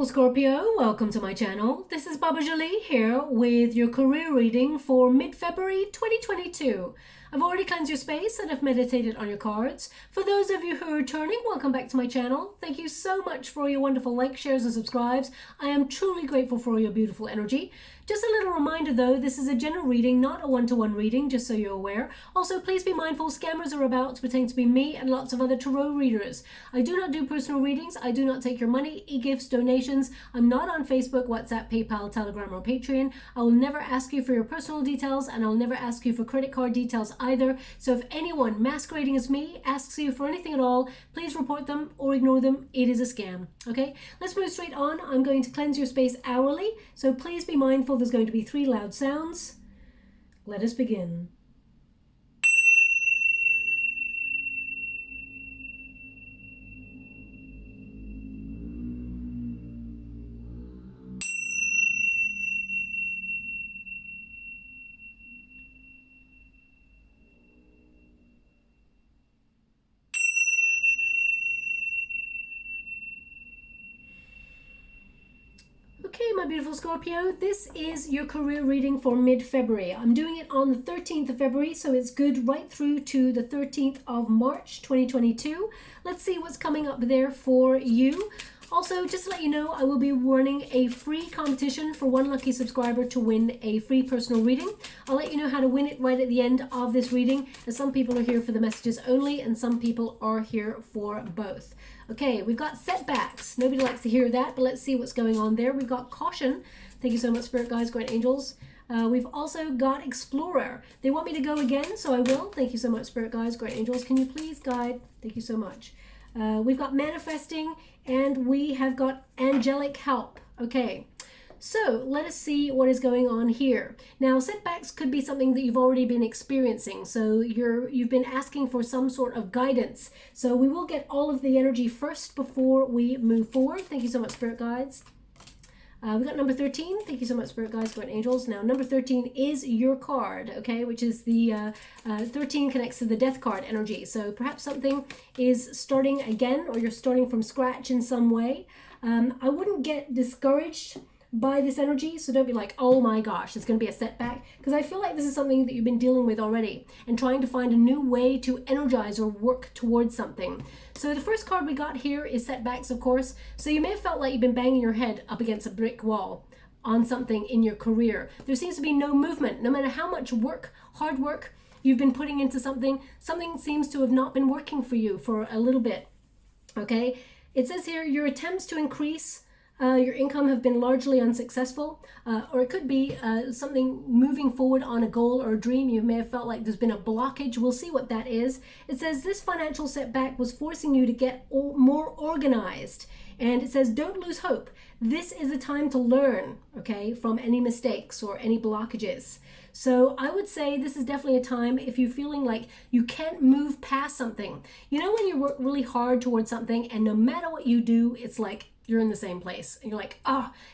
beautiful Scorpio, welcome to my channel. This is Baba Jolie here with your career reading for mid-February 2022. I've already cleansed your space and I've meditated on your cards. For those of you who are returning, welcome back to my channel. Thank you so much for your wonderful likes, shares and subscribes. I am truly grateful for your beautiful energy. Just a little reminder though, this is a general reading, not a one-to-one reading, just so you're aware. Also, please be mindful, scammers are about to pretend to be me and lots of other tarot readers. I do not do personal readings. I do not take your money, e-gifts, donations. I'm not on Facebook, WhatsApp, PayPal, Telegram or Patreon. I will never ask you for your personal details and I'll never ask you for credit card details either. So if anyone masquerading as me asks you for anything at all, please report them or ignore them. It is a scam. Okay, let's move straight on. I'm going to cleanse your space hourly, so please be mindful. There's going to be 3 loud sounds. Let us begin. Okay, my beautiful Scorpio, this is your career reading for mid-February. I'm doing it on the 13th of February, so it's good right through to the 13th of March 2022. Let's see what's coming up there for you. Also, just to let you know, I will be running a free competition for one lucky subscriber to win a free personal reading. I'll let you know how to win it right at the end of this reading, as some people are here for the messages only and some people are here for both. Okay, we've got setbacks. Nobody likes to hear that, but let's see what's going on there. We've got caution. Thank you so much, Spirit Guides, Great Angels. We've also got explorer. They want me to go again, so I will. Thank you so much, Spirit Guides, Great Angels. Can you please guide? Thank you so much. We've got manifesting and we have got angelic help. Okay, so let us see what is going on here. Now, setbacks could be something that you've already been experiencing. So you've been asking for some sort of guidance. So we will get all of the energy first before we move forward. Thank you so much, Spirit Guides. We got number 13. Thank you so much, Spirit Guides, Great Angels. Now, number 13 is your card, okay, which is the 13 connects to the death card energy. So perhaps something is starting again, or you're starting from scratch in some way. I wouldn't get discouraged by this energy, so don't be like, oh my gosh, it's going to be a setback, because I feel like this is something that you've been dealing with already and trying to find a new way to energize or work towards something. So the first card we got here is setbacks, of course. So you may have felt like you've been banging your head up against a brick wall on something in your career. There seems to be no movement. No matter how much work, hard work you've been putting into something, something seems to have not been working for you for a little bit. Okay, it says here your attempts to increase your income have been largely unsuccessful, or it could be something moving forward on a goal or a dream. You may have felt like there's been a blockage. We'll see what that is. It says this financial setback was forcing you to get more organized. And it says, don't lose hope. This is a time to learn, okay, from any mistakes or any blockages. So I would say this is definitely a time if you're feeling like you can't move past something. You know, when you work really hard towards something and no matter what you do, it's like you're in the same place and you're like,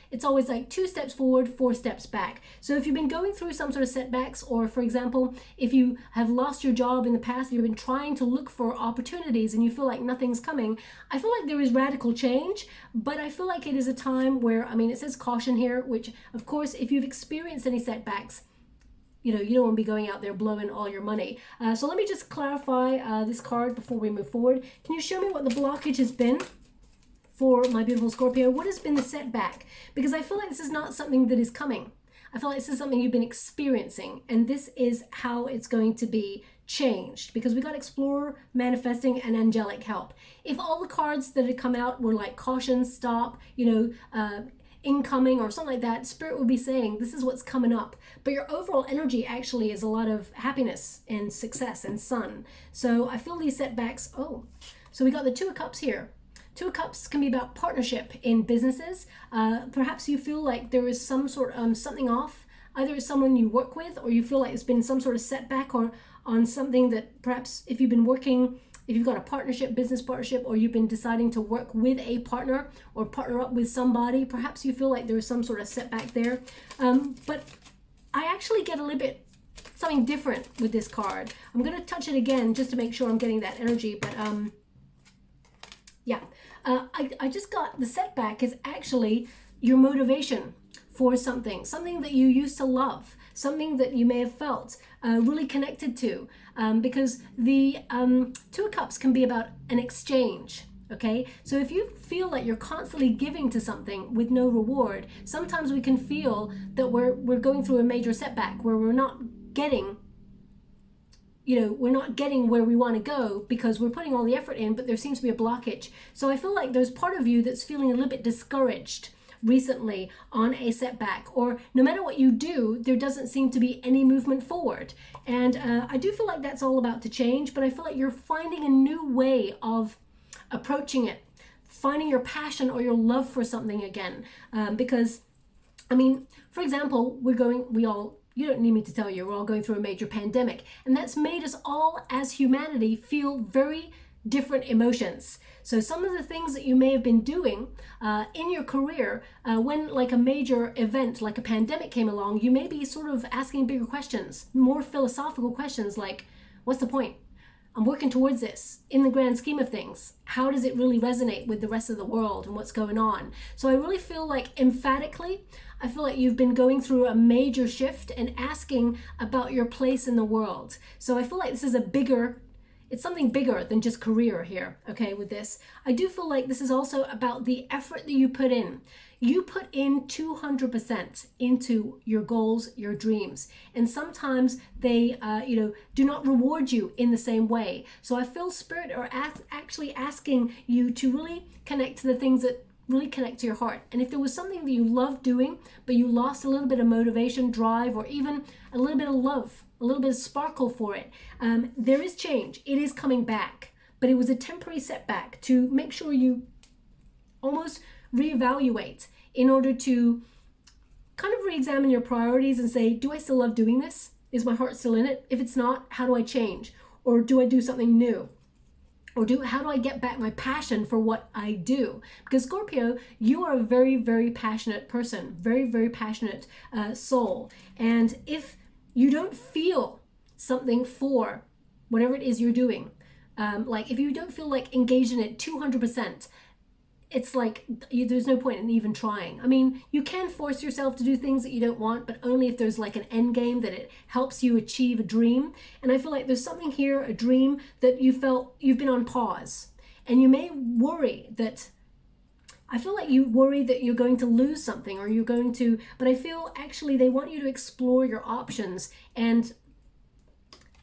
it's always like 2 steps forward, 4 steps back. So if you've been going through some sort of setbacks, or for example, if you have lost your job in the past, you've been trying to look for opportunities and you feel like nothing's coming, I feel like there is radical change, but I feel like it is a time where, I mean, it says caution here, which of course, if you've experienced any setbacks, you know, you don't want to be going out there blowing all your money. So let me just clarify this card before we move forward. Can you show me what the blockage has been for my beautiful Scorpio? What has been the setback? Because I feel like this is not something that is coming. I feel like this is something you've been experiencing, and this is how it's going to be changed, because we got explorer, manifesting, and angelic help. If all the cards that had come out were like caution, stop, you know, incoming or something like that, Spirit would be saying this is what's coming up. But your overall energy actually is a lot of happiness and success and sun. So I feel these setbacks. So we got the 2 of Cups here. 2 of Cups can be about partnership in businesses. Perhaps you feel like there is some sort of something off. Either it's someone you work with, or you feel like there's been some sort of setback or on something that perhaps if you've been working, if you've got a partnership, business partnership, or you've been deciding to work with a partner or partner up with somebody, perhaps you feel like there is some sort of setback there. But I actually get a little bit something different with this card. I'm going to touch it again just to make sure I'm getting that energy, but Yeah. I just got the setback is actually your motivation for something that you used to love, something that you may have felt really connected to, because the Two of Cups can be about an exchange. Okay, so if you feel like you're constantly giving to something with no reward, sometimes we can feel that we're going through a major setback where we're not getting, we're not getting where we want to go because we're putting all the effort in, but there seems to be a blockage. So I feel like there's part of you that's feeling a little bit discouraged recently on a setback, or no matter what you do, there doesn't seem to be any movement forward. And I do feel like that's all about to change, but I feel like you're finding a new way of approaching it, finding your passion or your love for something again. Because, I mean, for example, you don't need me to tell you, we're all going through a major pandemic, and that's made us all as humanity feel very different emotions. So some of the things that you may have been doing in your career, when like a major event like a pandemic came along, you may be sort of asking bigger questions, more philosophical questions like, what's the point? I'm working towards this. In the grand scheme of things, how does it really resonate with the rest of the world and what's going on? So I really feel like emphatically, I feel like you've been going through a major shift and asking about your place in the world. So I feel like this is it's something bigger than just career here, okay, with this. I do feel like this is also about the effort that you put in. You put in 200% into your goals, your dreams, and sometimes they, do not reward you in the same way. So I feel Spirit are actually asking you to really connect to the things that really connect to your heart. And if there was something that you loved doing, but you lost a little bit of motivation, drive, or even a little bit of love, a little bit of sparkle for it, there is change. It is coming back, but it was a temporary setback to make sure you almost reevaluate in order to kind of re-examine your priorities and say, do I still love doing this? Is my heart still in it? If it's not, how do I change? Or do I do something new? Or how do I get back my passion for what I do? Because Scorpio, you are a very, very passionate person, very, very passionate soul. And if you don't feel something for whatever it is you're doing, like if you don't feel like engaged in it 200%, it's like there's no point in even trying. I mean, you can force yourself to do things that you don't want, but only if there's like an end game that it helps you achieve a dream. And I feel like there's something here, a dream that you felt you've been on pause, and you may worry that, I feel like you worry that you're going to lose something, or you're going to, but I feel actually they want you to explore your options, and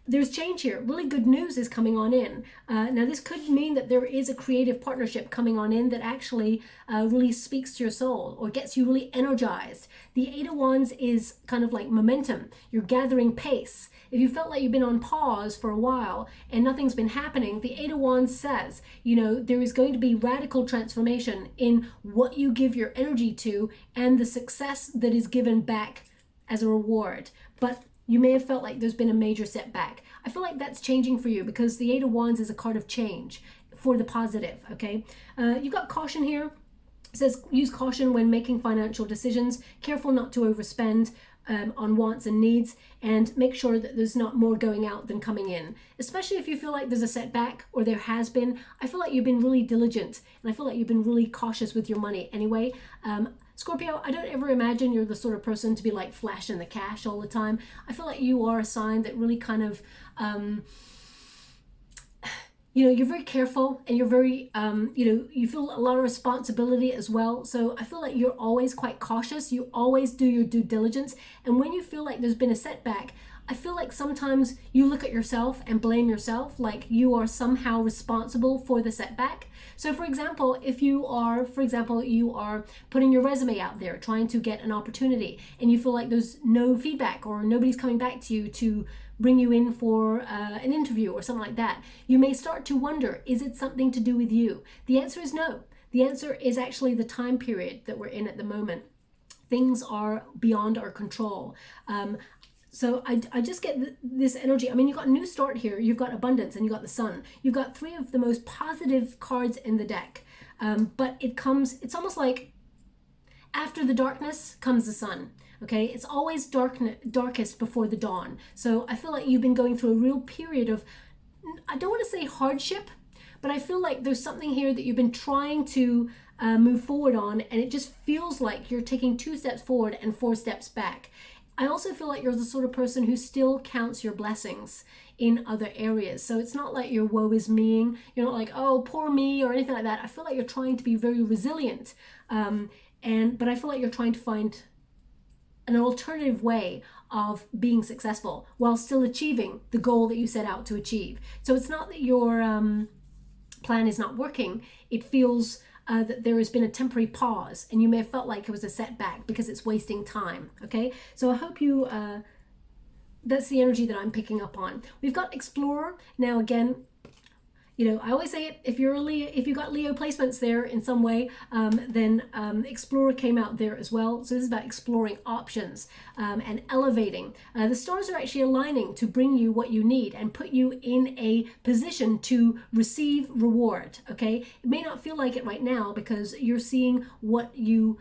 there's change here. Really good news is coming on in. Now this could mean that there is a creative partnership coming on in that actually really speaks to your soul or gets you really energized. The Eight of Wands is kind of like momentum. You're gathering pace. If you felt like you've been on pause for a while and nothing's been happening, the Eight of Wands says, there is going to be radical transformation in what you give your energy to and the success that is given back as a reward. But you may have felt like there's been a major setback. I feel like that's changing for you because the Eight of Wands is a card of change for the positive, okay? You've got caution here. It says use caution when making financial decisions. Careful not to overspend on wants and needs, and make sure that there's not more going out than coming in. Especially if you feel like there's a setback, or there has been. I feel like you've been really diligent, and I feel like you've been really cautious with your money anyway. Scorpio, I don't ever imagine you're the sort of person to be like flashing the cash all the time. I feel like you are a sign that really kind of, you're very careful, and you're very, you feel a lot of responsibility as well. So I feel like you're always quite cautious. You always do your due diligence. And when you feel like there's been a setback, I feel like sometimes you look at yourself and blame yourself, like you are somehow responsible for the setback. So for example, if you are putting your resume out there, trying to get an opportunity, and you feel like there's no feedback or nobody's coming back to you to bring you in for an interview or something like that, you may start to wonder, is it something to do with you? The answer is no. The answer is actually the time period that we're in at the moment. Things are beyond our control. So I just get this energy. I mean, you've got a new start here. You've got abundance, and you've got the sun. You've got three of the most positive cards in the deck. But it's almost like after the darkness comes the sun. Okay, it's always darkest before the dawn. So I feel like you've been going through a real period of, I don't want to say hardship, but I feel like there's something here that you've been trying to move forward on, and it just feels like you're taking 2 steps forward and 4 steps back. I also feel like you're the sort of person who still counts your blessings in other areas. So it's not like you're woe is meing. You're not like, oh, poor me or anything like that. I feel like you're trying to be very resilient. But I feel like you're trying to find an alternative way of being successful while still achieving the goal that you set out to achieve. So it's not that your plan is not working. It feels that there has been a temporary pause, and you may have felt like it was a setback because it's wasting time. Okay, so I hope you that's the energy that I'm picking up on. We've got Explorer. Now again, you know, I always say it, if you're a Leo, if you got Leo placements there in some way, then Explorer came out there as well. So this is about exploring options and elevating. The stars are actually aligning to bring you what you need and put you in a position to receive reward, okay? It may not feel like it right now because you're seeing what you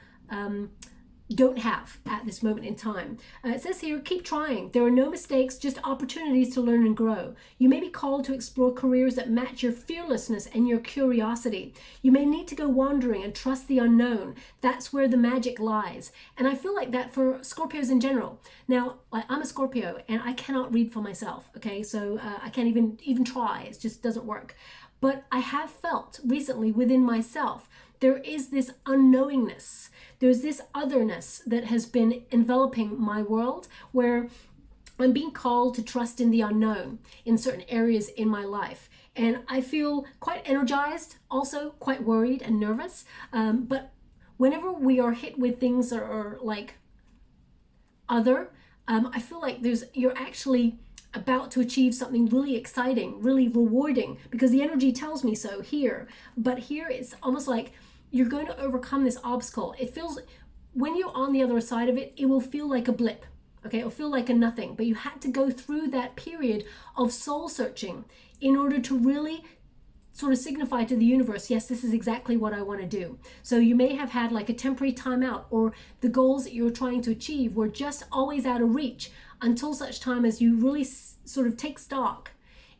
don't have at this moment in time. It says here, keep trying. There are no mistakes, just opportunities to learn and grow. You may be called to explore careers that match your fearlessness and your curiosity. You may need to go wandering and trust the unknown. That's where the magic lies. And I feel like that for Scorpios in general. Now, I'm a Scorpio and I cannot read for myself, okay? So I can't even try. It just doesn't work. But I have felt recently within myself, there is this unknowingness. There's this otherness that has been enveloping my world where I'm being called to trust in the unknown in certain areas in my life. And I feel quite energized, also quite worried and nervous. But whenever we are hit with things that are like other, I feel like you're actually about to achieve something really exciting, really rewarding, because the energy tells me so here. But here it's almost like you're going to overcome this obstacle. It feels, when you're on the other side of it, it will feel like a blip, okay? It'll feel like a nothing, but you had to go through that period of soul searching in order to really sort of signify to the universe, yes, this is exactly what I want to do. So you may have had like a temporary timeout, or the goals that you were trying to achieve were just always out of reach until such time as you really sort of take stock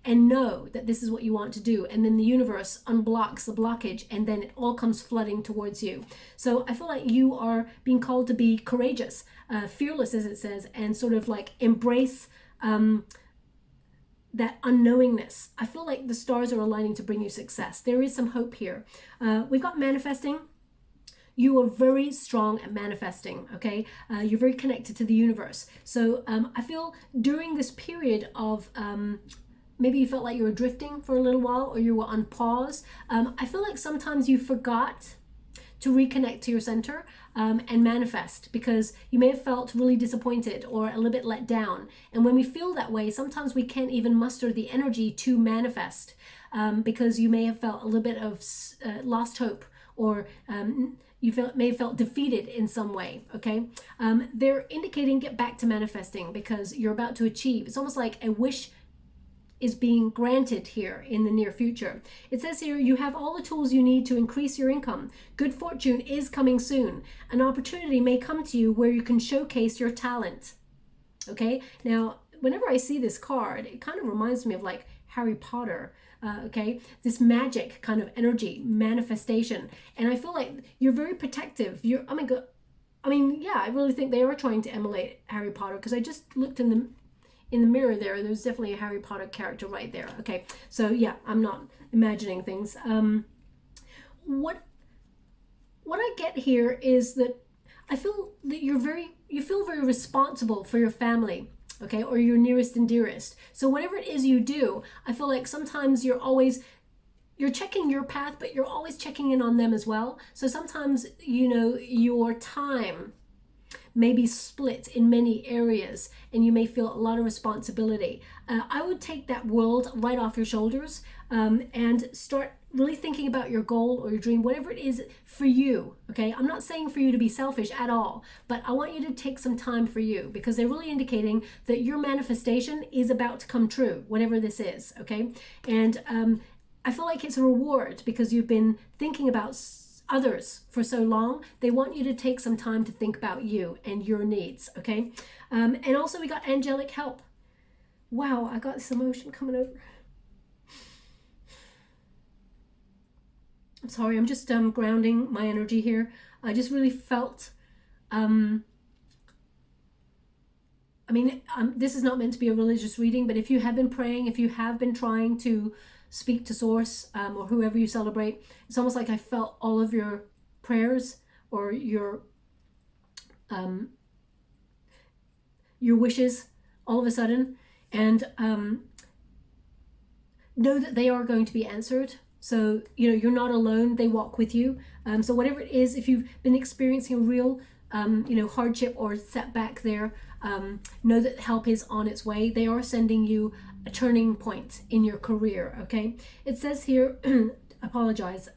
and know that this is what you want to do. And then the universe unblocks the blockage, and then it all comes flooding towards you. So I feel like you are being called to be courageous, fearless, as it says, and sort of like embrace that unknowingness. I feel like the stars are aligning to bring you success. There is some hope here. We've got manifesting. You are very strong at manifesting, okay? You're very connected to the universe. So I feel during this period of maybe you felt like you were drifting for a little while, or you were on pause. I feel like sometimes you forgot to reconnect to your center and manifest, because you may have felt really disappointed or a little bit let down. And when we feel that way, sometimes we can't even muster the energy to manifest because you may have felt a little bit of lost hope, or may have felt defeated in some way, okay? They're indicating get back to manifesting because you're about to achieve. It's almost like a wish is being granted here in the near future. It says here, you have all the tools you need to increase your income. Good fortune is coming soon. An opportunity may come to you where you can showcase your talent. Okay, now, whenever I see this card, it kind of reminds me of like Harry Potter. Okay, this magic kind of energy, manifestation. And I feel like you're very protective. I mean, yeah, I really think they are trying to emulate Harry Potter, because I just looked in the mirror there. There's definitely a Harry Potter character right there. Okay, so yeah, I'm not imagining things. What I get here is that I feel that you feel very responsible for your family, okay, or your nearest and dearest. So whatever it is you do, I feel like sometimes you're checking your path, but you're always checking in on them as well. So sometimes, you know, your time may be split in many areas, and you may feel a lot of responsibility. I would take that world right off your shoulders and start really thinking about your goal or your dream, whatever it is for you, okay? I'm not saying for you to be selfish at all, but I want you to take some time for you, because they're really indicating that your manifestation is about to come true, whatever this is, okay? And I feel like it's a reward because you've been thinking about others for so long. They want you to take some time to think about you and your needs, okay? And also we got angelic help. Wow, I got this emotion coming over. sorry, I'm just grounding my energy here. I just really felt, this is not meant to be a religious reading, but if you have been praying, if you have been trying to speak to Source, or whoever you celebrate, it's almost like I felt all of your prayers or your wishes all of a sudden, and know that they are going to be answered. So, you know, you're not alone. They walk with you. So whatever it is, if you've been experiencing a real, hardship or setback there, know that help is on its way. They are sending you a turning point in your career, okay? It says here, apologize.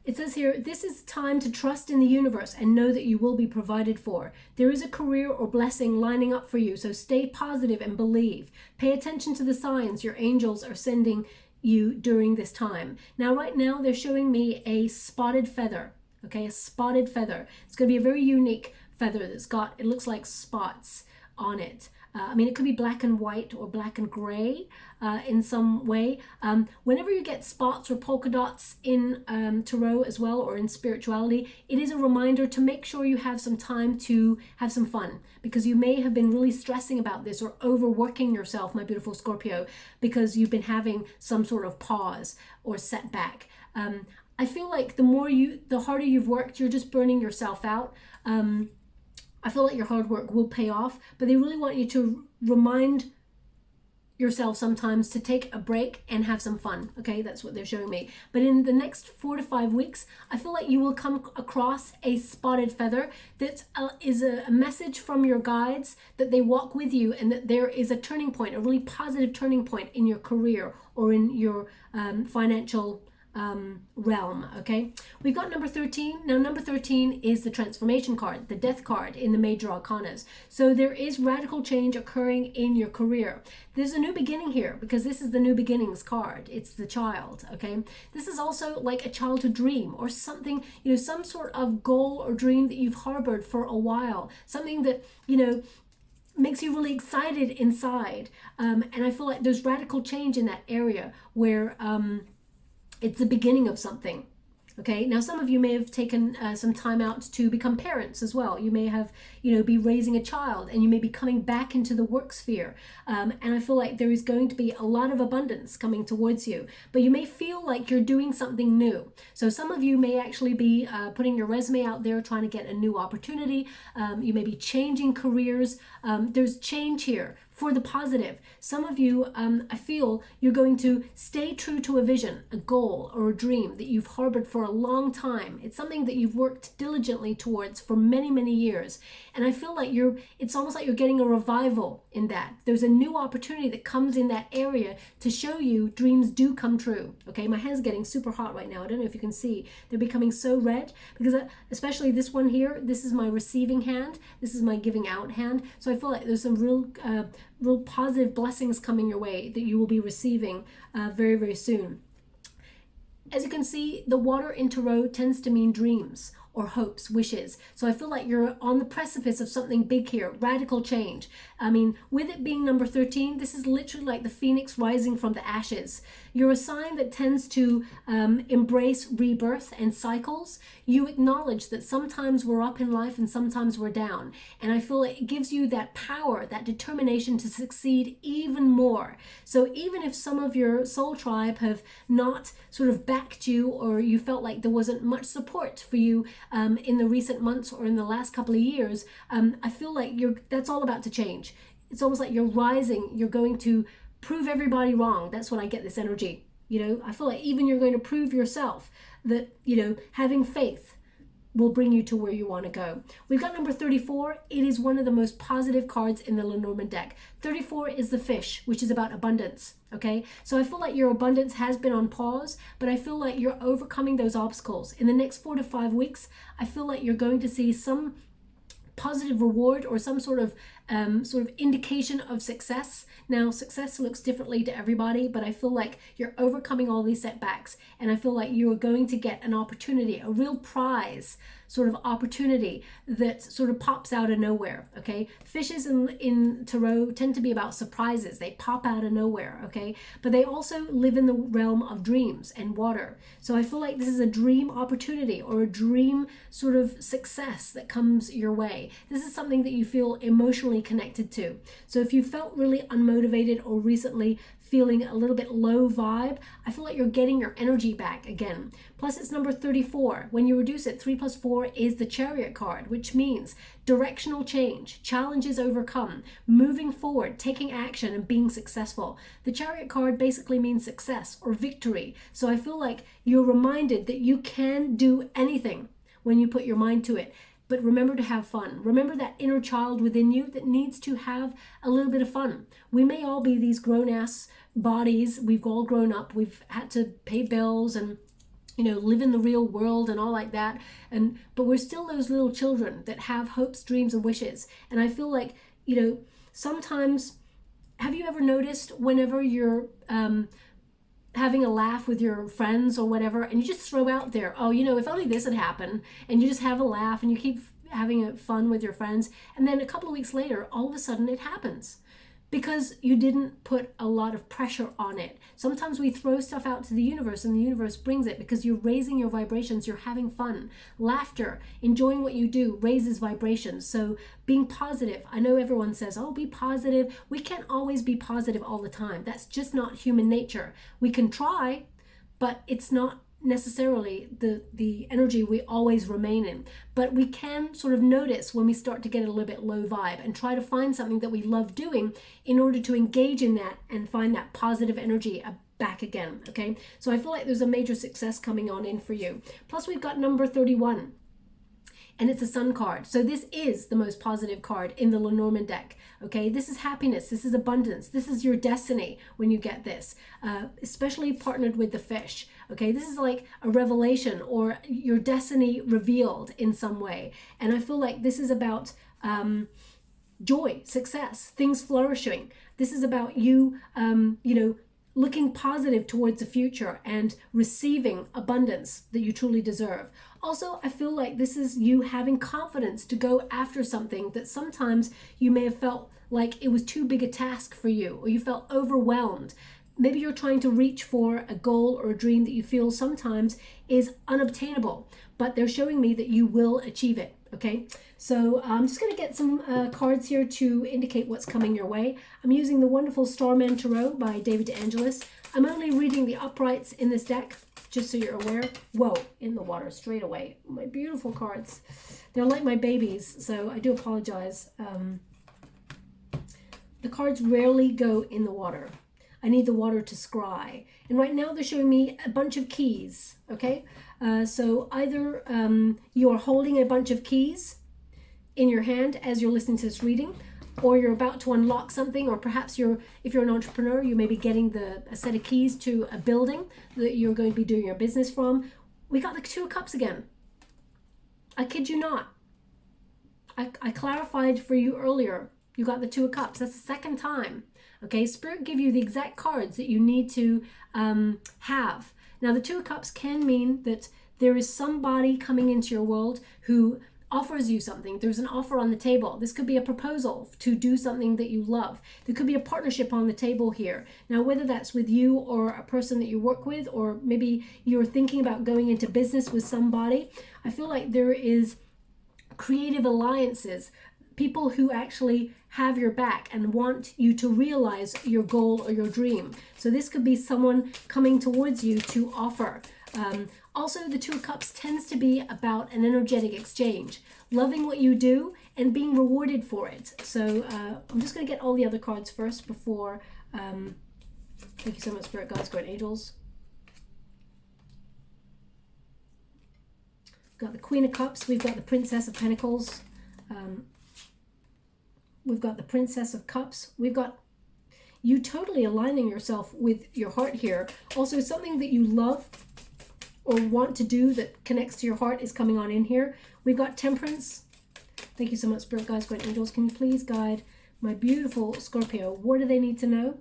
It says here, this is time to trust in the universe and know that you will be provided for. There is a career or blessing lining up for you, so stay positive and believe. Pay attention to the signs your angels are sending you during this time. Now, right now, they're showing me a spotted feather, okay? A spotted feather. It's going to be a very unique feather that's got, it looks like spots on it. It could be black and white or black and gray in some way. Whenever you get spots or polka dots in tarot as well, or in spirituality, it is a reminder to make sure you have some time to have some fun, because you may have been really stressing about this or overworking yourself, my beautiful Scorpio, because you've been having some sort of pause or setback. I feel like the harder you've worked, you're just burning yourself out. I feel like your hard work will pay off, but they really want you to remind yourself sometimes to take a break and have some fun, okay? That's what they're showing me. But in the next 4 to 5 weeks, I feel like you will come across a spotted feather that is a message from your guides, that they walk with you, and that there is a turning point, a really positive turning point in your career or in your financial realm, okay? We've got number 13. Now, number 13 is the transformation card, the death card in the major arcanas. So there is radical change occurring in your career. There's a new beginning here, because this is the new beginnings card. It's the child, okay? This is also like a childhood dream or something, some sort of goal or dream that you've harbored for a while, something that, makes you really excited inside. And I feel like there's radical change in that area where it's the beginning of something. Okay, now some of you may have taken some time out to become parents as well. You may have, be raising a child, and you may be coming back into the work sphere. And I feel like there is going to be a lot of abundance coming towards you, but you may feel like you're doing something new. So some of you may actually be putting your resume out there, trying to get a new opportunity. You may be changing careers. There's change here for the positive. Some of you, I feel you're going to stay true to a vision, a goal, or a dream that you've harbored for a long time. It's something that you've worked diligently towards for many, many years. And I feel like it's almost like you're getting a revival in that. There's a new opportunity that comes in that area to show you dreams do come true. Okay, my hand's getting super hot right now. I don't know if you can see. They're becoming so red, because especially this one here, this is my receiving hand. This is my giving out hand. So I feel like there's some real positive blessings coming your way that you will be receiving very, very soon. As you can see, the water in tarot tends to mean dreams or hopes, wishes. So I feel like you're on the precipice of something big here, radical change. With it being number 13, this is literally like the phoenix rising from the ashes. You're a sign that tends to embrace rebirth and cycles. You acknowledge that sometimes we're up in life and sometimes we're down. And I feel it gives you that power, that determination to succeed even more. So even if some of your soul tribe have not sort of backed you, or you felt like there wasn't much support for you in the recent months or in the last couple of years, I feel like that's all about to change. It's almost like you're rising. You're going to prove everybody wrong. That's when I get this energy. I feel like even you're going to prove yourself that, having faith will bring you to where you want to go. We've got number 34. It is one of the most positive cards in the Lenormand deck. 34 is the fish, which is about abundance. Okay, so I feel like your abundance has been on pause, but I feel like you're overcoming those obstacles. In the next 4 to 5 weeks, I feel like you're going to see some positive reward or some sort of indication of success. Now, success looks differently to everybody, but I feel like you're overcoming all these setbacks, and I feel like you're going to get an opportunity, a real prize sort of opportunity that sort of pops out of nowhere, okay? Fishes in tarot tend to be about surprises. They pop out of nowhere, okay? But they also live in the realm of dreams and water. So I feel like this is a dream opportunity or a dream sort of success that comes your way. This is something that you feel emotionally connected to. So if you felt really unmotivated or recently feeling a little bit low vibe, I feel like you're getting your energy back again. Plus it's number 34. When you reduce it, 3 plus 4 is the Chariot card, which means directional change, challenges overcome, moving forward, taking action and being successful. The Chariot card basically means success or victory. So I feel like you're reminded that you can do anything when you put your mind to it. But remember to have fun. Remember that inner child within you that needs to have a little bit of fun. We may all be these grown-ass bodies. We've all grown up. We've had to pay bills and, you know, live in the real world and all like that. But we're still those little children that have hopes, dreams, and wishes. And I feel like, you know, sometimes, have you ever noticed whenever you're having a laugh with your friends or whatever, and you just throw out there, oh, you know, if only this had happened, and you just have a laugh and you keep having fun with your friends, and then a couple of weeks later, all of a sudden it happens because you didn't put a lot of pressure on it. Sometimes we throw stuff out to the universe and the universe brings it because you're raising your vibrations, you're having fun. Laughter, enjoying what you do raises vibrations. So being positive, I know everyone says, oh, be positive. We can't always be positive all the time. That's just not human nature. We can try, but it's not necessarily the energy we always remain in. But we can sort of notice when we start to get a little bit low vibe and try to find something that we love doing in order to engage in that and find that positive energy back again, okay? So I feel like there's a major success coming on in for you. Plus we've got number 31. And it's a Sun card. So this is the most positive card in the Lenormand deck. Okay, this is happiness. This is abundance. This is your destiny when you get this, especially partnered with the fish. Okay, this is like a revelation or your destiny revealed in some way. And I feel like this is about joy, success, things flourishing. This is about you, you know, looking positive towards the future and receiving abundance that you truly deserve. Also, I feel like this is you having confidence to go after something that sometimes you may have felt like it was too big a task for you, or you felt overwhelmed. Maybe you're trying to reach for a goal or a dream that you feel sometimes is unobtainable, but they're showing me that you will achieve it. Okay, so I'm just going to get some cards here to indicate what's coming your way. I'm using the wonderful Starman Tarot by David de Angelis. I'm only reading the uprights in this deck, just so you're aware. Whoa, in the water straight away. My beautiful cards. They're like my babies, so I do apologize. The cards rarely go in the water. I need the water to scry. And right now they're showing me a bunch of keys, okay? So either you are holding a bunch of keys in your hand as you're listening to this reading, or you're about to unlock something, or perhaps if you're an entrepreneur, you may be getting a set of keys to a building that you're going to be doing your business from. We got the Two of Cups again. I kid you not. I clarified for you earlier. You got the Two of Cups. That's the second time. Okay, Spirit give you the exact cards that you need to have. Now, the Two of Cups can mean that there is somebody coming into your world who offers you something. There's an offer on the table. This could be a proposal to do something that you love. There could be a partnership on the table here. Now, whether that's with you or a person that you work with, or maybe you're thinking about going into business with somebody, I feel like there is creative alliances, people who actually have your back and want you to realize your goal or your dream. So this could be someone coming towards you to offer. Also, the Two of Cups tends to be about an energetic exchange, loving what you do and being rewarded for it. So I'm just going to get all the other cards first before, thank you so much, Spirit Guides, Guardian Angels. We've got the Queen of Cups, we've got the Princess of Pentacles, we've got the Princess of Cups, we've got you totally aligning yourself with your heart here. Also, something that you love or want to do that connects to your heart is coming on in here. We've got Temperance. Thank you so much, Spirit Guides, Guardian Angels. Can you please guide my beautiful Scorpio? What do they need to know?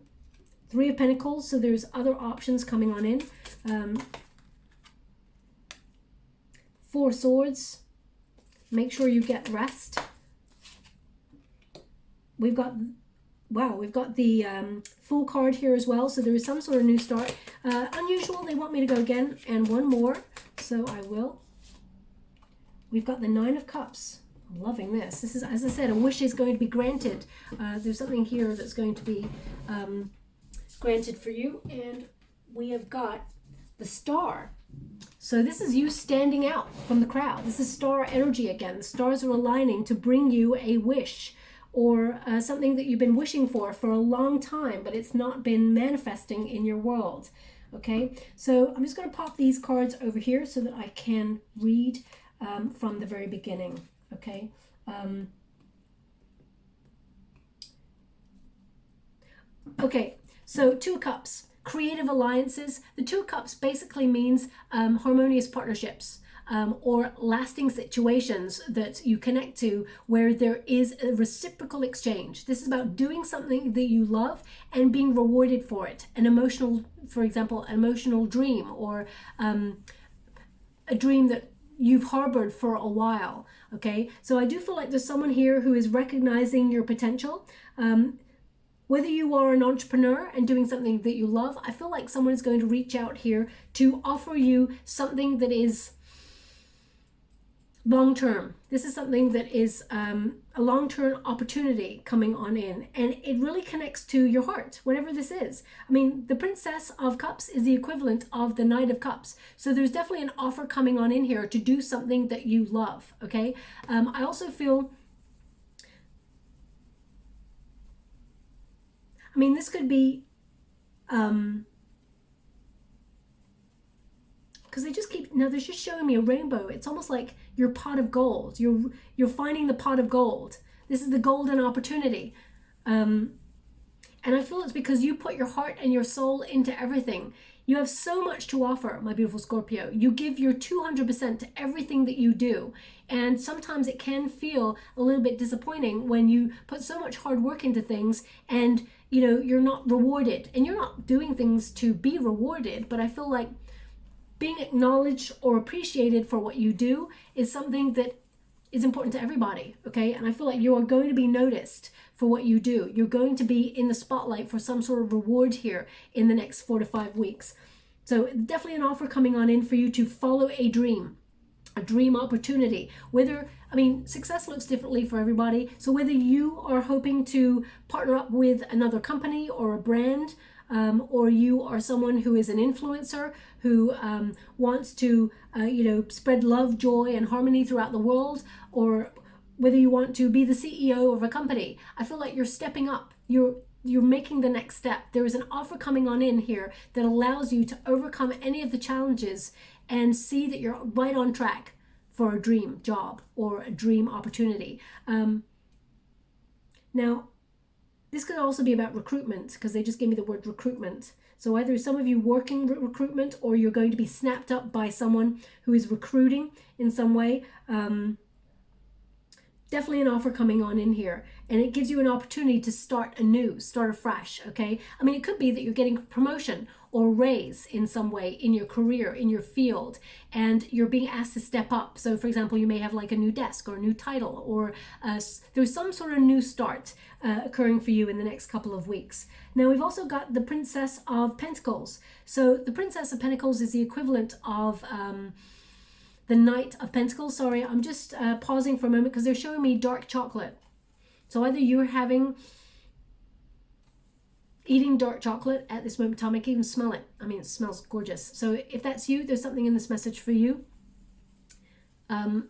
Three of Pentacles, so there's other options coming on in. Four Swords. Make sure you get rest. We've got, wow, we've got the Fool card here as well. So there is some sort of new start. Unusual, they want me to go again, and one more. So I will. We've got the Nine of Cups. I'm loving this. This is, as I said, a wish is going to be granted. There's something here that's going to be granted for you. And we have got the Star. So this is you standing out from the crowd. This is star energy again. The stars are aligning to bring you a wish or something that you've been wishing for a long time, but it's not been manifesting in your world. Okay, so I'm just going to pop these cards over here so that I can read from the very beginning. Okay. Okay, so Two of Cups. Creative alliances. The Two of Cups basically means harmonious partnerships or lasting situations that you connect to where there is a reciprocal exchange. This is about doing something that you love and being rewarded for it. An emotional, for example, an emotional dream or a dream that you've harbored for a while. Okay, so I do feel like there's someone here who is recognizing your potential. Whether you are an entrepreneur and doing something that you love, I feel like someone is going to reach out here to offer you something that is long-term. This is something that is a long-term opportunity coming on in, and it really connects to your heart, whatever this is. I mean, the Princess of Cups is the equivalent of the Knight of Cups. So there's definitely an offer coming on in here to do something that you love, okay? I also feel, I mean, this could be, because they just keep, now they're just showing me a rainbow. It's almost like your pot of gold. You're finding the pot of gold. This is the golden opportunity. And I feel it's because you put your heart and your soul into everything. You have so much to offer, my beautiful Scorpio. You give your 200% to everything that you do. And sometimes it can feel a little bit disappointing when you put so much hard work into things and, you know, you're not rewarded. And you're not doing things to be rewarded, but I feel like being acknowledged or appreciated for what you do is something that is important to everybody, okay? And I feel like you are going to be noticed for what you do. You're going to be in the spotlight for some sort of reward here in the next 4 to 5 weeks. So definitely an offer coming on in for you to follow a dream opportunity. Whether, I mean, success looks differently for everybody. So whether you are hoping to partner up with another company or a brand, or you are someone who is an influencer who wants to, you know, spread love, joy, and harmony throughout the world, or whether you want to be the CEO of a company, I feel like you're stepping up. You're making the next step. There is an offer coming on in here that allows you to overcome any of the challenges and see that you're right on track for a dream job or a dream opportunity. Now, this could also be about recruitment, because they just gave me the word recruitment. So either some of you working recruitment, or you're going to be snapped up by someone who is recruiting in some way. Definitely an offer coming on in here, and it gives you an opportunity to start anew, start afresh, okay? I mean, it could be that you're getting promotion or raise in some way in your career, in your field, and you're being asked to step up. So for example, you may have like a new desk or a new title, or there's some sort of new start occurring for you in the next couple of weeks. Now we've also got the Princess of Pentacles. So the Princess of Pentacles is the equivalent of the Knight of Pentacles. Sorry, I'm just pausing for a moment because they're showing me dark chocolate. So either you're eating dark chocolate at this moment in time. I can even smell it. I mean, it smells gorgeous. So if that's you, there's something in this message for you. I'm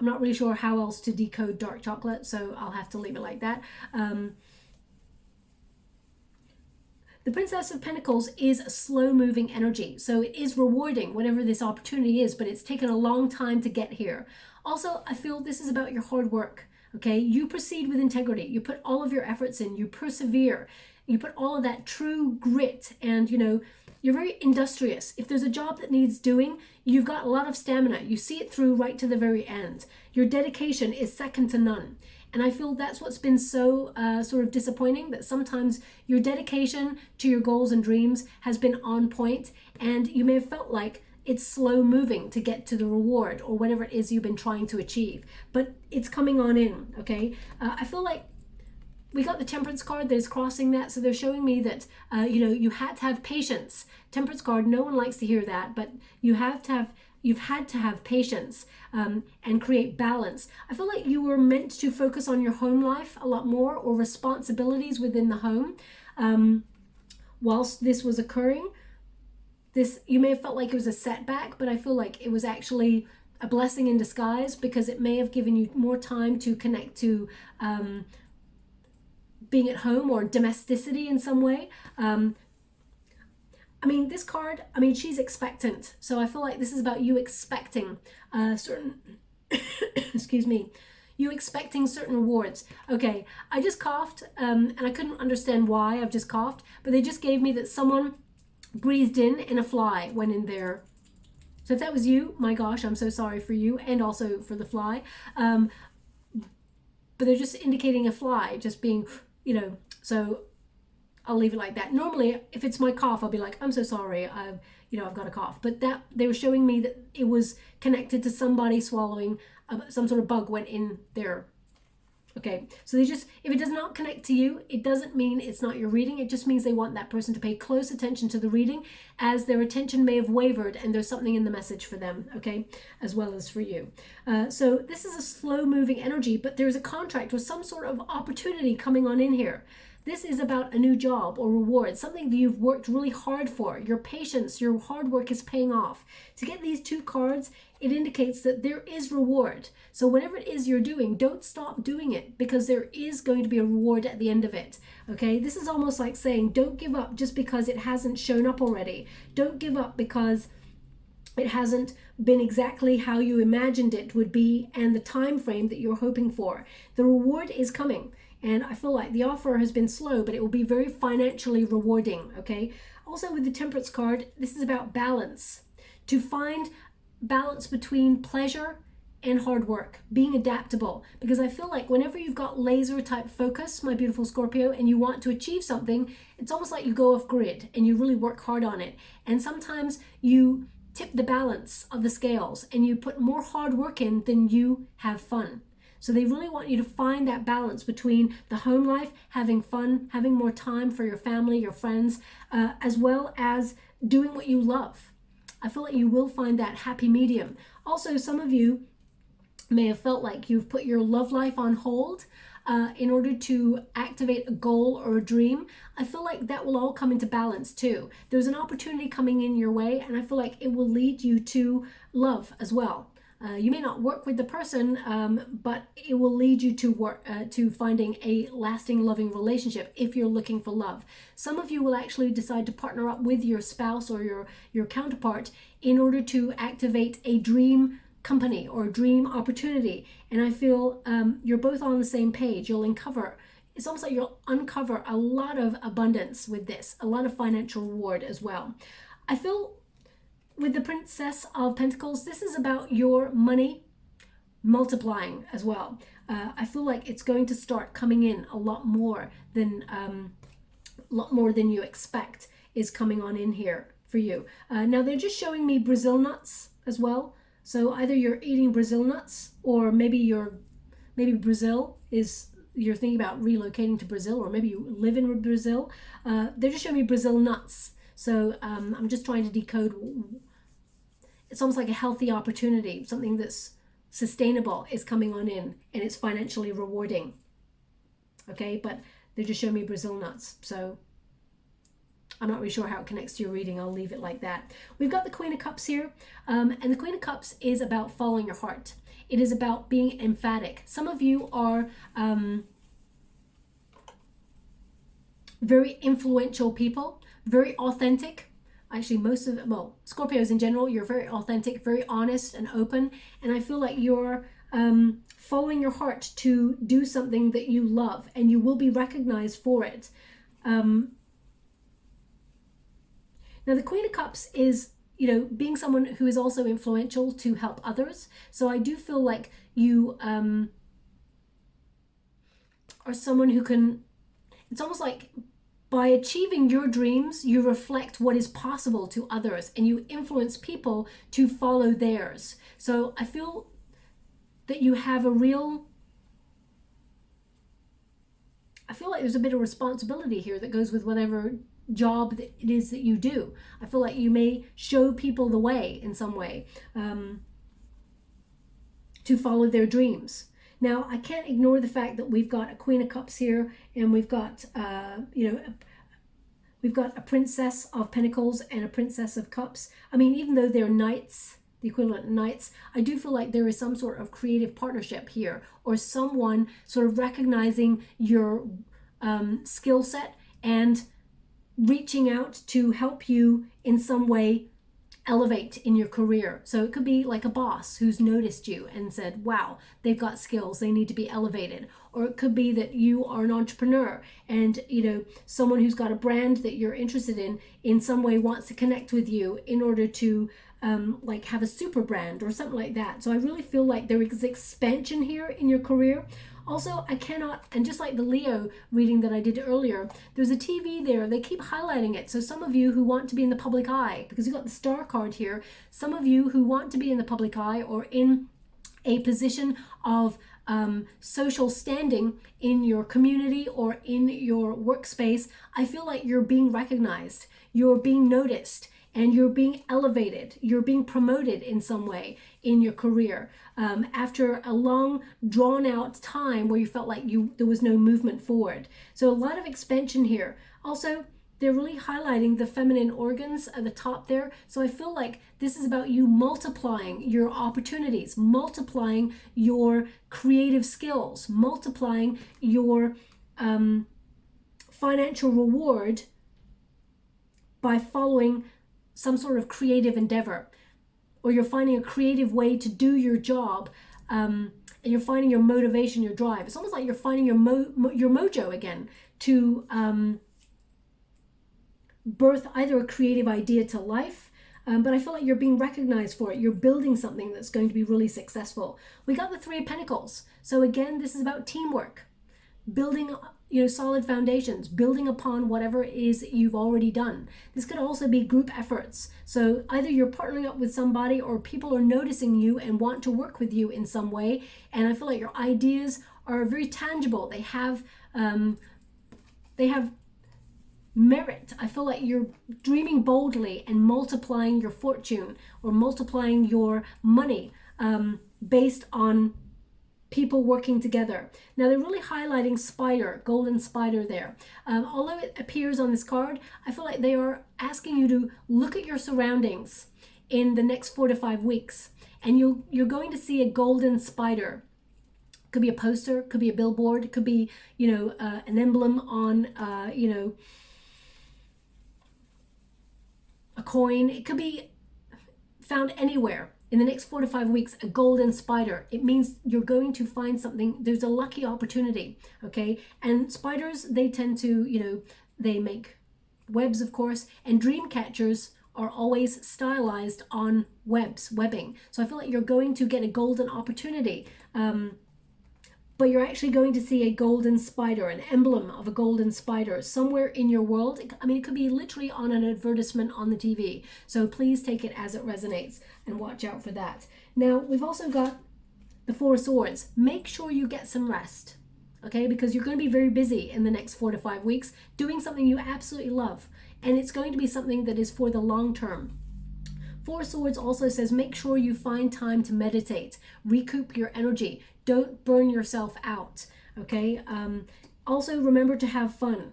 not really sure how else to decode dark chocolate, so I'll have to leave it like that. The Princess of Pentacles is a slow-moving energy, so it is rewarding, whatever this opportunity is, but it's taken a long time to get here. Also, I feel this is about your hard work, okay? You proceed with integrity. You put all of your efforts in. You persevere. You put all of that true grit, and, you know, you're very industrious. If there's a job that needs doing, you've got a lot of stamina. You see it through right to the very end. Your dedication is second to none. And I feel that's what's been so sort of disappointing, that sometimes your dedication to your goals and dreams has been on point, and you may have felt like it's slow moving to get to the reward or whatever it is you've been trying to achieve, but it's coming on in, okay? I feel like we got the Temperance card that is crossing that, so they're showing me that you know, you had to have patience. Temperance card, no one likes to hear that, but you've had to have patience and create balance. I feel like you were meant to focus on your home life a lot more, or responsibilities within the home whilst this was occurring. This, you may have felt like it was a setback, but I feel like it was actually a blessing in disguise, because it may have given you more time to connect to being at home or domesticity in some way. I mean, this card, I mean, she's expectant. So I feel like this is about you expecting certain, excuse me, you expecting certain rewards. Okay, I just coughed and I couldn't understand why I've just coughed, but they just gave me that someone breathed in and a fly went in there. So if that was you, my gosh, I'm so sorry for you, and also for the fly. But they're just indicating a fly just being, you know, so I'll leave it like that. Normally, if it's my cough, I'll be like, I'm so sorry, I've got a cough. But that, they were showing me that it was connected to somebody swallowing, some sort of bug went in there. Okay, so they just, if it does not connect to you, it doesn't mean it's not your reading. It just means they want that person to pay close attention to the reading, as their attention may have wavered and there's something in the message for them, okay, as well as for you. So this is a slow moving energy, but there's a contract or some sort of opportunity coming on in here. This is about a new job or reward, something that you've worked really hard for. Your patience, your hard work is paying off. To get these two cards, it indicates that there is reward. So whatever it is you're doing, don't stop doing it, because there is going to be a reward at the end of it. Okay, this is almost like saying, don't give up just because it hasn't shown up already. Don't give up because it hasn't been exactly how you imagined it would be and the time frame that you're hoping for. The reward is coming. And I feel like the offer has been slow, but it will be very financially rewarding, okay? Also with the Temperance card, this is about balance. To find balance between pleasure and hard work, being adaptable. Because I feel like whenever you've got laser type focus, my beautiful Scorpio, and you want to achieve something, it's almost like you go off grid and you really work hard on it. And sometimes you tip the balance of the scales and you put more hard work in than you have fun. So they really want you to find that balance between the home life, having fun, having more time for your family, your friends, as well as doing what you love. I feel like you will find that happy medium. Also, some of you may have felt like you've put your love life on hold in order to activate a goal or a dream. I feel like that will all come into balance too. There's an opportunity coming in your way, and I feel like it will lead you to love as well. You may not work with the person, but it will lead you to finding a lasting, loving relationship if you're looking for love. Some of you will actually decide to partner up with your spouse or your counterpart in order to activate a dream company or dream opportunity. And I feel you're both on the same page. It's almost like you'll uncover a lot of abundance with this, a lot of financial reward as well. I feel with the Princess of Pentacles, this is about your money multiplying as well. I feel like it's going to start coming in a lot more than you expect is coming on in here for you. Now they're just showing me Brazil nuts as well. So either you're eating Brazil nuts, or maybe Brazil is, you're thinking about relocating to Brazil, or maybe you live in Brazil. They're just showing me Brazil nuts. So I'm just trying to decode. It's almost like a healthy opportunity, something that's sustainable is coming on in, and it's financially rewarding. Okay, but they just show me Brazil nuts. So I'm not really sure how it connects to your reading. I'll leave it like that. We've got the Queen of Cups here, and the Queen of Cups is about following your heart. It is about being emphatic. Some of you are very influential people, very authentic. Actually, most of them, well, Scorpios in general, you're very authentic, very honest and open. And I feel like you're following your heart to do something that you love, and you will be recognized for it. Now, the Queen of Cups is, you know, being someone who is also influential to help others. So I do feel like you are someone who can, it's almost like by achieving your dreams, you reflect what is possible to others and you influence people to follow theirs. So I feel that you have a real, I feel like there's a bit of responsibility here that goes with whatever job that it is that you do. I feel like you may show people the way in some way to follow their dreams. Now, I can't ignore the fact that we've got a Queen of Cups here, and we've got, we've got a Princess of Pentacles and a Princess of Cups. I mean, even though they're knights, the equivalent of knights, I do feel like there is some sort of creative partnership here, or someone sort of recognizing your skill set and reaching out to help you in some way elevate in your career. So it could be like a boss who's noticed you and said, wow, they've got skills, they need to be elevated. Or it could be that you are an entrepreneur and, you know, someone who's got a brand that you're interested in some way wants to connect with you in order to like have a super brand or something like that. So I really feel like there is expansion here in your career. Also, I cannot, and just like the Leo reading that I did earlier, there's a TV there, they keep highlighting it. So some of you who want to be in the public eye, because you've got the star card here, some of you who want to be in the public eye or in a position of social standing in your community or in your workspace, I feel like you're being recognized, you're being noticed, and you're being elevated, you're being promoted in some way in your career after a long drawn out time where you felt like there was no movement forward. So a lot of expansion here. Also, they're really highlighting the feminine organs at the top there. So I feel like this is about you multiplying your opportunities, multiplying your creative skills, multiplying your financial reward by following some sort of creative endeavor, or you're finding a creative way to do your job, and you're finding your motivation, your drive. It's almost like you're finding your mojo again to birth either a creative idea to life, but I feel like you're being recognized for it. You're building something that's going to be really successful. We got the Three of Pentacles. So again, this is about teamwork, building solid foundations, building upon whatever it is that you've already done. This could also be group efforts. So either you're partnering up with somebody or people are noticing you and want to work with you in some way. And I feel like your ideas are very tangible. They have merit. I feel like you're dreaming boldly and multiplying your fortune or multiplying your money based on people working together. Now they're really highlighting spider, golden spider there. Although it appears on this card, I feel like they are asking you to look at your surroundings in the next 4 to 5 weeks, and you're going to see a golden spider. Could be a poster, could be a billboard, it could be an emblem on a coin. It could be found anywhere. In the next 4 to 5 weeks, a golden spider. It means you're going to find something. There's a lucky opportunity, okay? And spiders, they tend to, they make webs, of course, and dream catchers are always stylized on webbing. So I feel like you're going to get a golden opportunity, but you're actually going to see a golden spider, an emblem of a golden spider somewhere in your world. I mean, it could be literally on an advertisement on the TV. So please take it as it resonates and watch out for that. Now, we've also got the Four of Swords. Make sure you get some rest, okay? Because you're going to be very busy in the next 4 to 5 weeks doing something you absolutely love. And it's going to be something that is for the long term. Four of Swords also says make sure you find time to meditate, recoup your energy. Don't burn yourself out, okay? Also remember to have fun,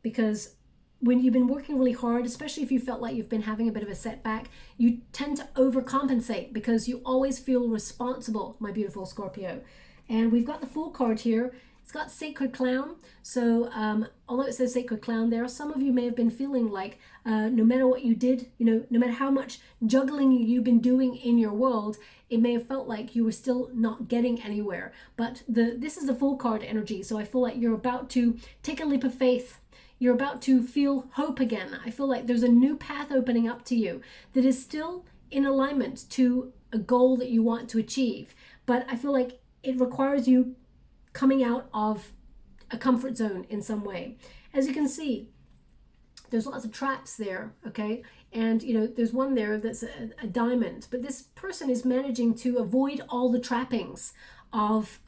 because when you've been working really hard, especially if you felt like you've been having a bit of a setback, you tend to overcompensate because you always feel responsible, my beautiful Scorpio. And we've got the Fool card here. It's got Sacred Clown. So although it says Sacred Clown there, some of you may have been feeling like no matter what you did, no matter how much juggling you've been doing in your world, it may have felt like you were still not getting anywhere. But this is the Fool card energy. So I feel like you're about to take a leap of faith. You're about to feel hope again. I feel like there's a new path opening up to you that is still in alignment to a goal that you want to achieve. But I feel like it requires you coming out of a comfort zone in some way. As you can see, there's lots of traps there, okay? And, you know, there's one there that's a diamond, but this person is managing to avoid all the trappings of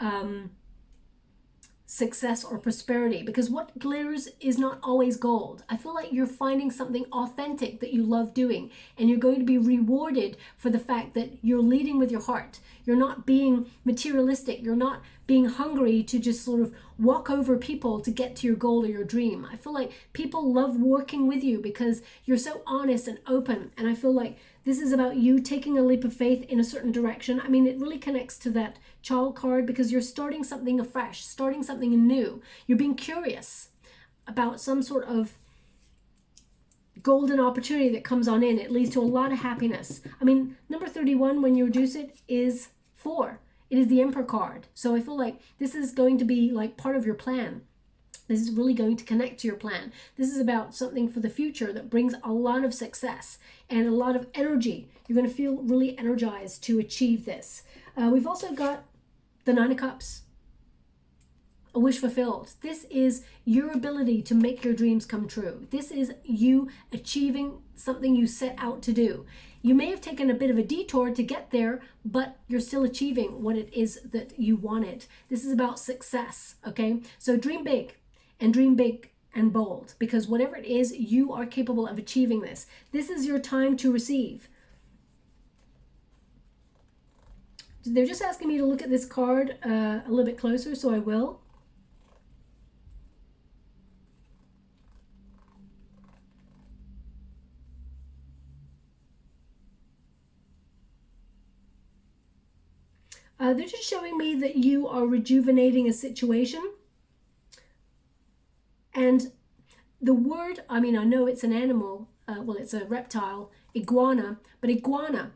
success or prosperity, because what glitters is not always gold. I feel like you're finding something authentic that you love doing, and you're going to be rewarded for the fact that you're leading with your heart. You're not being materialistic. You're not being hungry to just sort of walk over people to get to your goal or your dream. I feel like people love working with you because you're so honest and open, and I feel like this is about you taking a leap of faith in a certain direction. I mean, it really connects to that child card because you're starting something afresh, starting something new. You're being curious about some sort of golden opportunity that comes on in. It leads to a lot of happiness. I mean, number 31, when you reduce it, is 4. It is the Emperor card. So I feel like this is going to be like part of your plan. This is really going to connect to your plan. This is about something for the future that brings a lot of success and a lot of energy. You're going to feel really energized to achieve this. We've also got the 9 of Cups, a wish fulfilled. This is your ability to make your dreams come true. This is you achieving something you set out to do. You may have taken a bit of a detour to get there, but you're still achieving what it is that you wanted. This is about success, okay? So dream big and bold, because whatever it is, you are capable of achieving this. This is your time to receive. They're just asking me to look at this card a little bit closer, so I will. They're just showing me that you are rejuvenating a situation. And the word, I mean, I know it's an animal, well, it's a reptile, iguana, but iguana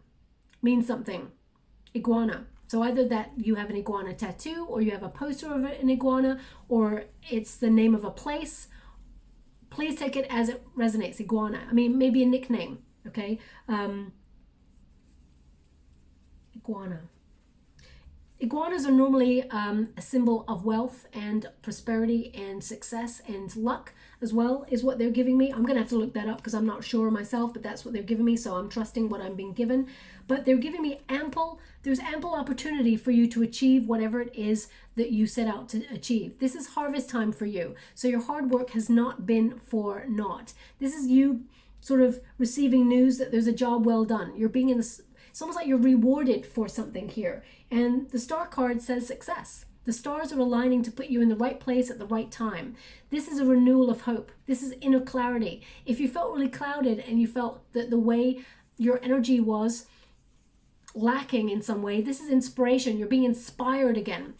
means something. Iguana. So either that you have an iguana tattoo, or you have a poster of an iguana, or it's the name of a place. Please take it as it resonates, iguana. I mean, maybe a nickname, okay? Iguana. Iguanas are normally a symbol of wealth and prosperity and success and luck as well, is what they're giving me. I'm going to have to look that up because I'm not sure myself, but that's what they're giving me, so I'm trusting what I'm being given. But they're giving me there's ample opportunity for you to achieve whatever it is that you set out to achieve. This is harvest time for you, so your hard work has not been for naught. This is you sort of receiving news that there's a job well done. You're being in this, it's almost like you're rewarded for something here. And the star card says success. The stars are aligning to put you in the right place at the right time. This is a renewal of hope. This is inner clarity. If you felt really clouded and you felt that the way your energy was lacking in some way, this is inspiration. You're being inspired again.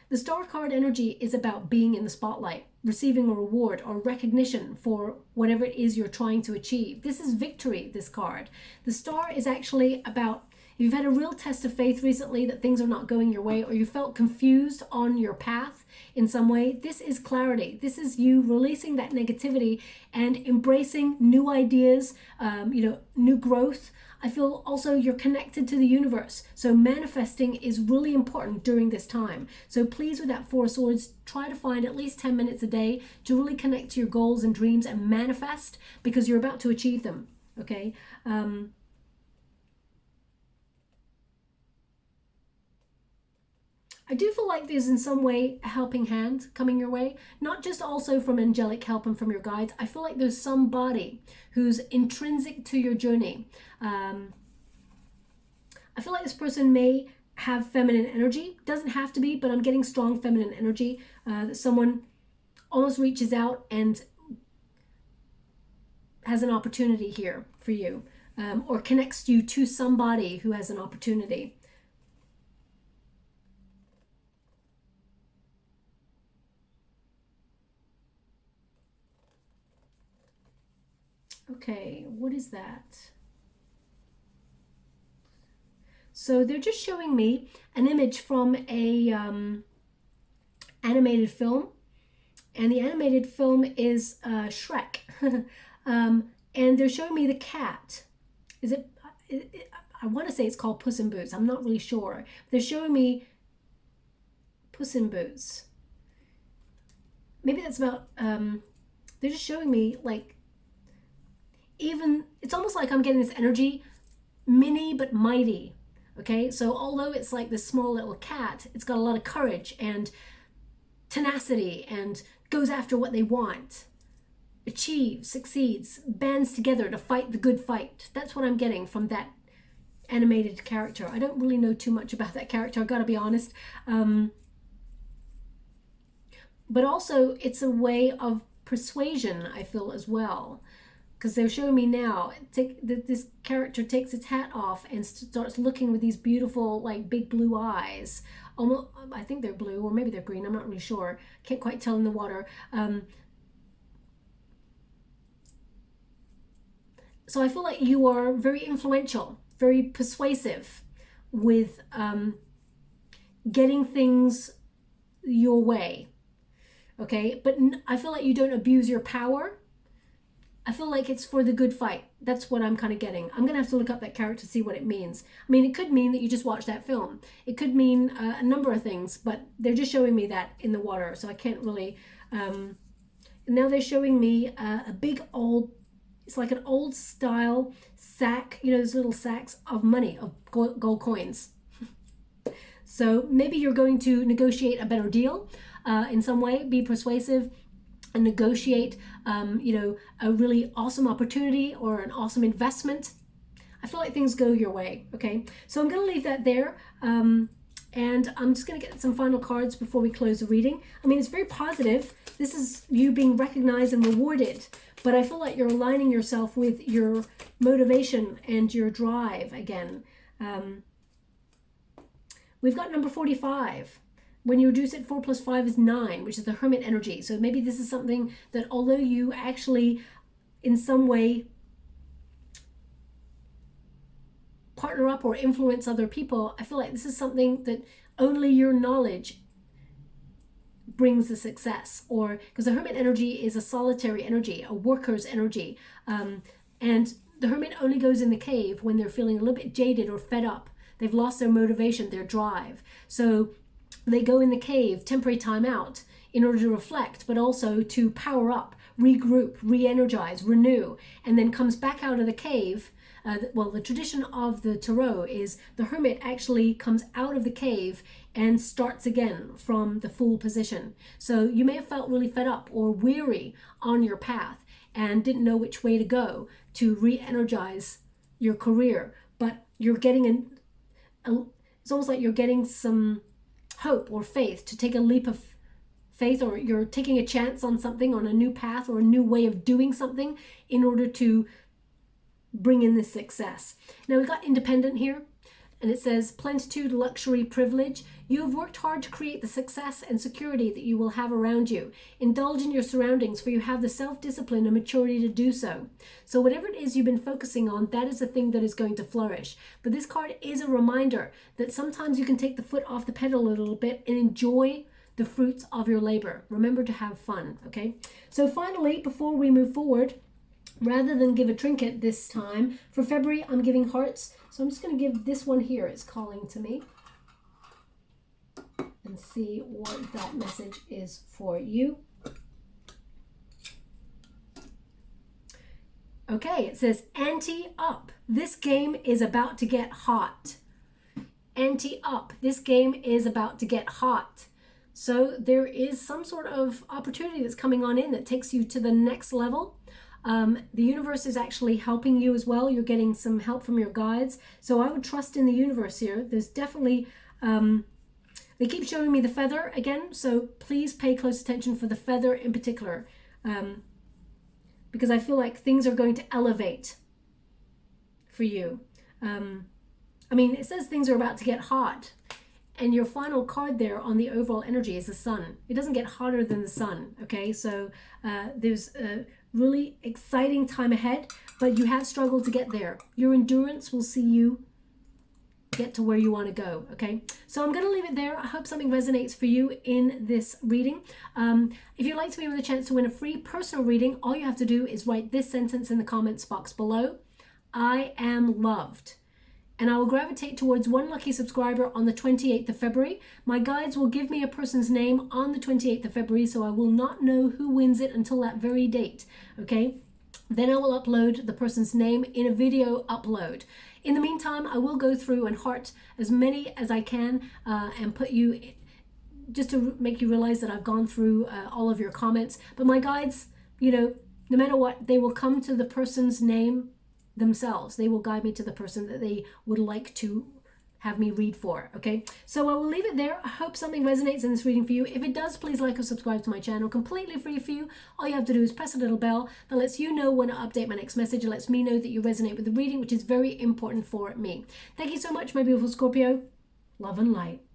The star card energy is about being in the spotlight, receiving a reward or recognition for whatever it is you're trying to achieve. This is victory, this card. The star is actually about, if you've had a real test of faith recently that things are not going your way, or you felt confused on your path in some way, this is clarity. This is you releasing that negativity and embracing new ideas, new growth. I feel also you're connected to the universe. So manifesting is really important during this time. So please, with that 4 of Swords, try to find at least 10 minutes a day to really connect to your goals and dreams and manifest, because you're about to achieve them, okay? I do feel like there's in some way a helping hand coming your way, not just also from angelic help and from your guides. I feel like there's somebody who's intrinsic to your journey. I feel like this person may have feminine energy. Doesn't have to be, but I'm getting strong feminine energy. That someone almost reaches out and has an opportunity here for you, or connects you to somebody who has an opportunity. Okay, what is that? So they're just showing me an image from a animated film, and the animated film is Shrek. And they're showing me the cat. I want to say it's called Puss in Boots. I'm not really sure. They're showing me Puss in Boots. Maybe that's about, they're just showing me like, even, it's almost like I'm getting this energy, mini but mighty. Okay, so although it's like this small little cat, it's got a lot of courage and tenacity and goes after what they want, achieves, succeeds, bands together to fight the good fight. That's what I'm getting from that animated character. I don't really know too much about that character, I've got to be honest. But also it's a way of persuasion, I feel, as well. Because they're showing me now, this character takes its hat off and starts looking with these beautiful, like, big blue eyes. Almost, I think they're blue, or maybe they're green, I'm not really sure. Can't quite tell in the water. So I feel like you are very influential, very persuasive with getting things your way. Okay, but I feel like you don't abuse your power. I feel like it's for the good fight. That's what I'm kind of getting. I'm going to have to look up that character to see what it means. I mean, it could mean that you just watched that film. It could mean a number of things, but they're just showing me that in the water, so I can't really... now they're showing me a big old... It's like an old style sack, you know, those little sacks of money, of gold coins. So maybe you're going to negotiate a better deal in some way, be persuasive, and negotiate, you know, a really awesome opportunity or an awesome investment. I feel like things go your way, okay? So I'm going to leave that there, and I'm just going to get some final cards before we close the reading. I mean, it's very positive. This is you being recognized and rewarded, but I feel like you're aligning yourself with your motivation and your drive again. We've got number 45. When you reduce it, 4 plus 5 is 9, which is the Hermit energy. So maybe this is something that, although you actually in some way partner up or influence other people, I feel like this is something that only your knowledge brings the success. Or because the Hermit energy is a solitary energy, a worker's energy. And the Hermit only goes in the cave when they're feeling a little bit jaded or fed up. They've lost their motivation, their drive. So they go in the cave, temporary time out, in order to reflect, but also to power up, regroup, re-energize, renew, and then comes back out of the cave. Well, the tradition of the tarot is the Hermit actually comes out of the cave and starts again from the Fool position. So you may have felt really fed up or weary on your path and didn't know which way to go to re-energize your career, but you're getting it's almost like you're getting some hope or faith to take a leap of faith, or you're taking a chance on something, on a new path or a new way of doing something in order to bring in this success. Now we've got independent here, and it says plenitude, luxury, privilege. You have worked hard to create the success and security that you will have around you. Indulge in your surroundings, for you have the self-discipline and maturity to do so. So whatever it is you've been focusing on, that is the thing that is going to flourish. But this card is a reminder that sometimes you can take the foot off the pedal a little bit and enjoy the fruits of your labor. Remember to have fun, okay? So finally, before we move forward, rather than give a trinket this time, for February, I'm giving hearts. So I'm just going to give this one here. It's calling to me. And see what that message is for you. Okay, it says ante up. This game is about to get hot. Ante up. This game is about to get hot. So there is some sort of opportunity that's coming on in that takes you to the next level. The universe is actually helping you as well. You're getting some help from your guides. So I would trust in the universe here. There's definitely, they keep showing me the feather again. So please pay close attention for the feather in particular. Because I feel like things are going to elevate for you. I mean, it says things are about to get hot. And your final card there on the overall energy is the sun. It doesn't get hotter than the sun, okay? So there's a really exciting time ahead, but you have struggled to get there. Your endurance will see you get to where you want to go, okay? So I'm going to leave it there. I hope something resonates for you in this reading. If you'd like to be with a chance to win a free personal reading, all you have to do is write this sentence in the comments box below. I am loved. and I will gravitate towards one lucky subscriber on the 28th of February. My guides will give me a person's name on the 28th of February, so I will not know who wins it until that very date, okay? Then I will upload the person's name in a video upload. In the meantime, I will go through and heart as many as I can and put you, just to make you realize that I've gone through all of your comments. But my guides, you know, no matter what, they will come to the person's name themselves. They will guide me to the person that they would like to have me read for, okay? So I will leave it there. I hope something resonates in this reading for you. If it does, please like or subscribe to my channel. Completely free for you. All you have to do is press a little bell that lets you know when I update my next message. It lets me know that you resonate with the reading, which is very important for me. Thank you so much, my beautiful Scorpio. Love and light.